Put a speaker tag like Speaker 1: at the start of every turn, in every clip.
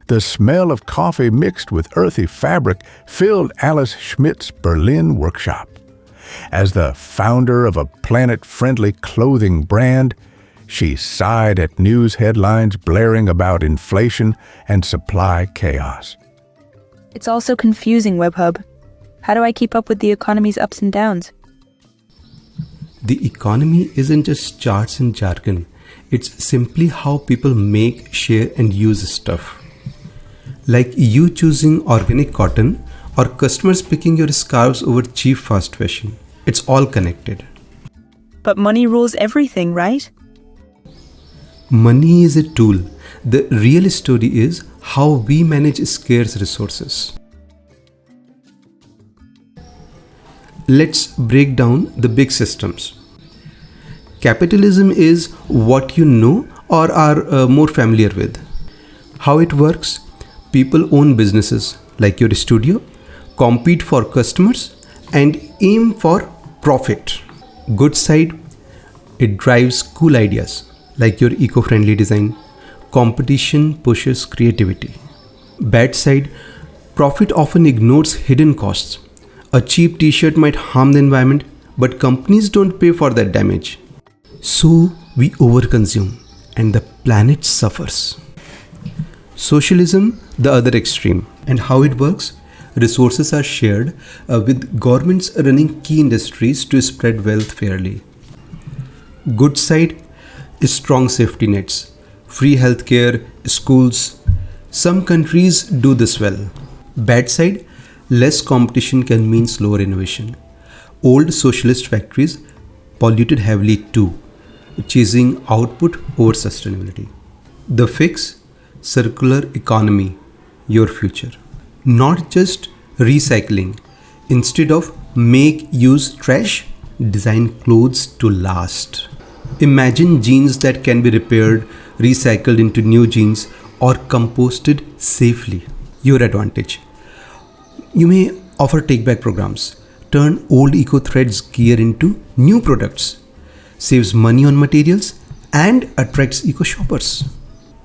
Speaker 1: The smell of coffee mixed with earthy fabric filled Alice Schmidt's Berlin workshop. As the founder of a planet-friendly clothing brand, she sighed at news headlines blaring about inflation and supply chaos.
Speaker 2: It's also confusing, Webhub. How do I keep up with the economy's ups and downs?
Speaker 3: The economy isn't just charts and jargon. It's simply how people make, share, and use stuff. Like you choosing organic cotton or customers picking your scarves over cheap fast fashion. It's all connected.
Speaker 2: But money rules everything, right?
Speaker 3: Money is a tool. The real story is how we manage scarce resources. Let's break down the big systems. Capitalism is what you know or are more familiar with. How it works? People own businesses like your studio, compete for customers, and aim for profit. Good side, it drives cool ideas like your eco-friendly design. Competition pushes creativity. Bad side, profit often ignores hidden costs. A cheap t-shirt might harm the environment, but companies don't pay for that damage. So we overconsume and the planet suffers. Socialism, the other extreme. And how it works? Resources are shared with governments running key industries to spread wealth fairly. Good side is strong safety nets, free healthcare, schools. Some countries do this well. Bad side, less competition can mean slower innovation. Old socialist factories polluted heavily too, chasing output over sustainability. The fix? Circular economy, your future. Not just recycling. Instead of make, use, trash, design clothes to last. Imagine jeans that can be repaired, recycled into new jeans, or composted safely. Your advantage. You may offer take-back programs. Turn old eco-threads gear into new products. Saves money on materials and attracts eco-shoppers.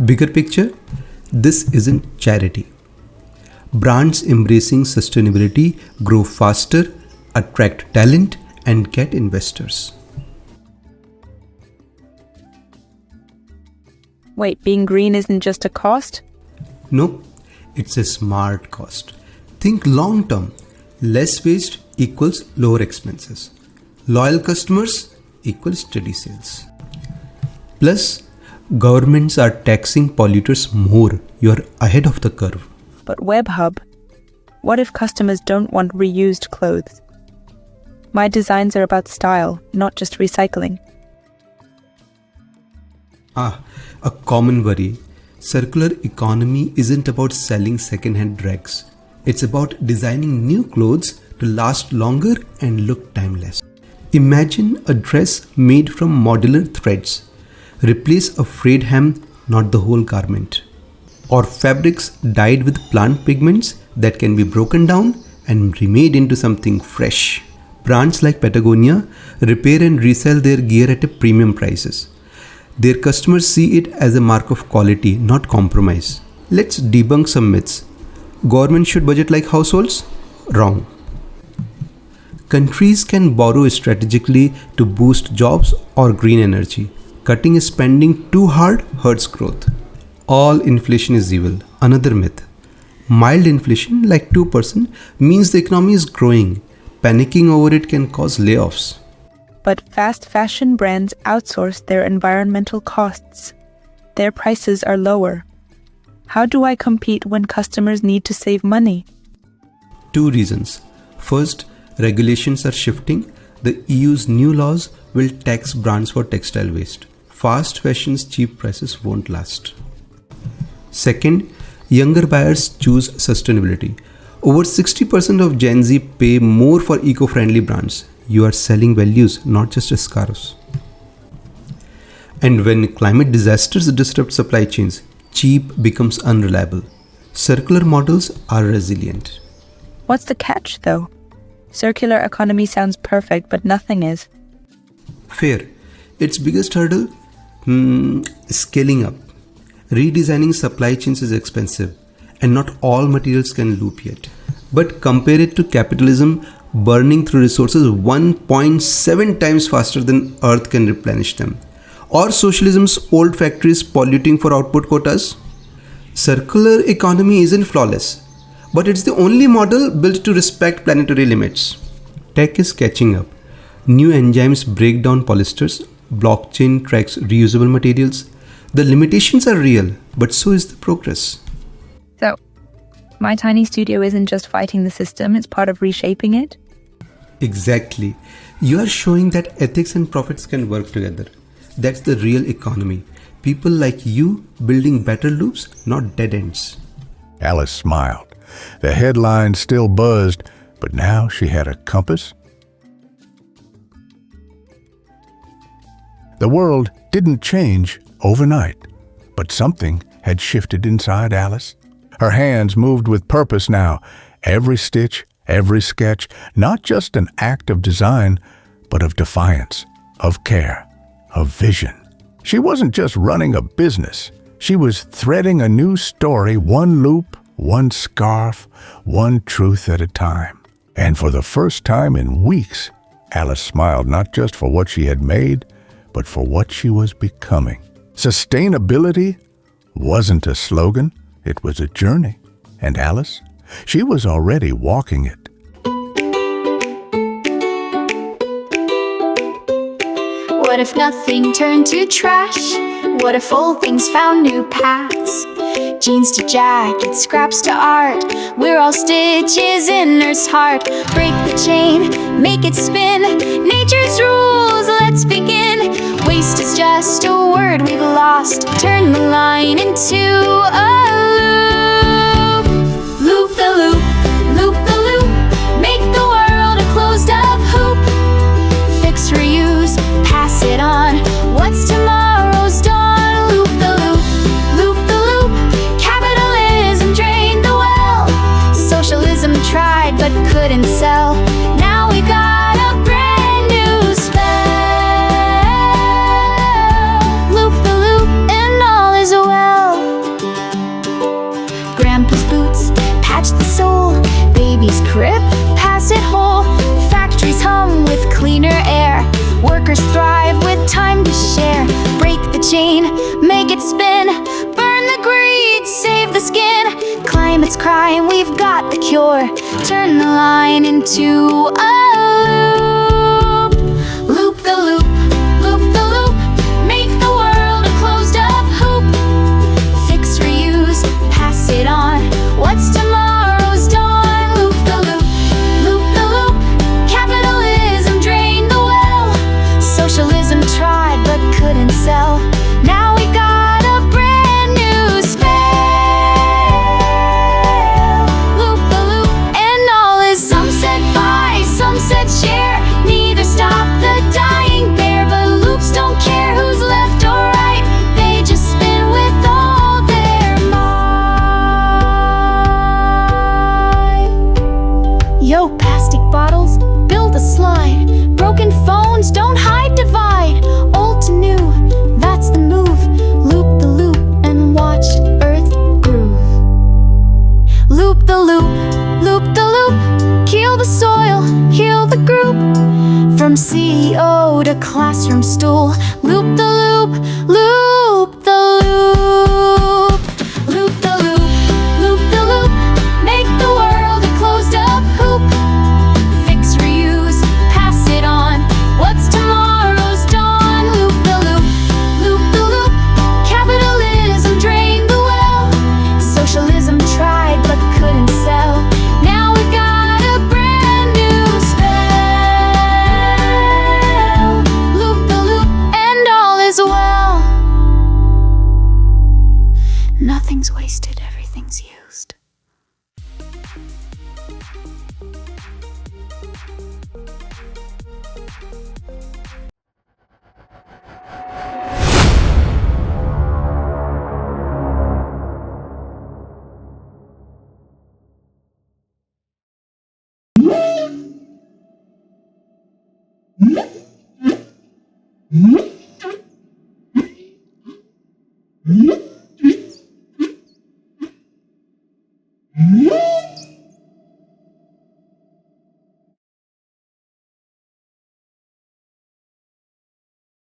Speaker 3: Bigger picture, this isn't charity. Brands embracing sustainability grow faster, attract talent, and get investors.
Speaker 2: Wait, being green isn't just a cost?
Speaker 3: Nope, it's a smart cost. Think long term. Less waste equals lower expenses. Loyal customers equals steady sales. Plus, governments are taxing polluters more. You're ahead of the curve.
Speaker 2: But Webhub, what if customers don't want reused clothes? My designs are about style, not just recycling.
Speaker 3: A common worry. Circular economy isn't about selling second-hand rags. It's about designing new clothes to last longer and look timeless. Imagine a dress made from modular threads. Replace a frayed hem, not the whole garment. Or fabrics dyed with plant pigments that can be broken down and remade into something fresh. Brands like Patagonia repair and resell their gear at a premium prices. Their customers see it as a mark of quality, not compromise. Let's debunk some myths. Government should budget like households? Wrong. Countries can borrow strategically to boost jobs or green energy. Cutting spending too hard hurts growth. All inflation is evil. Another myth. Mild inflation, like 2%, means the economy is growing. Panicking over it can cause layoffs.
Speaker 2: But fast fashion brands outsource their environmental costs. Their prices are lower. How do I compete when customers need to save money?
Speaker 3: 2 reasons. First, regulations are shifting. The EU's new laws will tax brands for textile waste. Fast fashion's cheap prices won't last. Second, younger buyers choose sustainability. Over 60% of Gen Z pay more for eco-friendly brands. You are selling values, not just scarves. And when climate disasters disrupt supply chains, cheap becomes unreliable. Circular models are resilient.
Speaker 2: What's the catch, though? Circular economy sounds perfect, but nothing is.
Speaker 3: Fair. Its biggest hurdle? Scaling up. Redesigning supply chains is expensive, and not all materials can loop yet. But compare it to capitalism burning through resources 1.7 times faster than Earth can replenish them. Or socialism's old factories polluting for output quotas. Circular economy isn't flawless, but it's the only model built to respect planetary limits. Tech is catching up. New enzymes break down polyesters, blockchain tracks reusable materials. The limitations are real, but so is the progress.
Speaker 2: So, my tiny studio isn't just fighting the system, it's part of reshaping it?
Speaker 3: Exactly. You are showing that ethics and profits can work together. That's the real economy. People like you building better loops, not dead ends.
Speaker 1: Alice smiled. The headline still buzzed, but now she had a compass. The world didn't change overnight, but something had shifted inside Alice. Her hands moved with purpose now. Every stitch, every sketch, not just an act of design, but of defiance, of care, of vision. She wasn't just running a business. She was threading a new story, one loop, one scarf, one truth at a time. And for the first time in weeks, Alice smiled not just for what she had made, but for what she was becoming. Sustainability wasn't a slogan, it was a journey. And Alice, she was already walking it.
Speaker 4: What if nothing turned to trash? What if old things found new paths? Jeans to jackets, scraps to art. We're all stitches in Earth's heart. Break the chain, make it spin. Nature's rules, let's begin. Waste is just a word we've lost. Turn the line into a loop. Loop the loop, loop the loop. Make the world a closed up hoop. Fix, reuse, pass it on. What's tomorrow's dawn? Loop the loop, loop the loop. Capitalism drained the well. Socialism tried but couldn't sell. Now we got a brand new spell. Loop the loop and all is well. Grandpa's boots, patch the sole. Baby's crib, pass it whole. Factories hum with cleaner air. Workers thrive with time to share. Break the chain, make it spin. Burn the greed, save the skin. Climate's crying, we've got the cure. Turn the line into a loop. Loop the loop, loop the loop. Make the world a closed up hoop. Fix, reuse, pass it on. What's tomorrow's dawn? Loop the loop, loop the loop. Capitalism drained the well. Socialism tried but couldn't sell. Now we got a brand new spell. Loop the loop and all is. Some said buy, some said share. Neither stop the dying bear. But loops don't care who's left or right. They just spin with all their might. Yo, plastic bottles, build a slide. Broken phones, don't hide, divide. Old to new, that's the move. Loop the loop and watch Earth groove. Loop the loop, loop the loop. Kill the soil, heal the group. From CEO to classroom stool. Loop the loop, loop the loop. Loop the loop, loop the loop. Make the world a closed up hoop. Fix, reuse, pass it on. What's tomorrow's dawn? Loop the loop, loop the loop. Capitalism drained the well. Socialism tried but couldn't sell. Now we've got a brand new spell. Loop the loop and all is well. Nothing's wasted, everything's used.
Speaker 5: Hmm?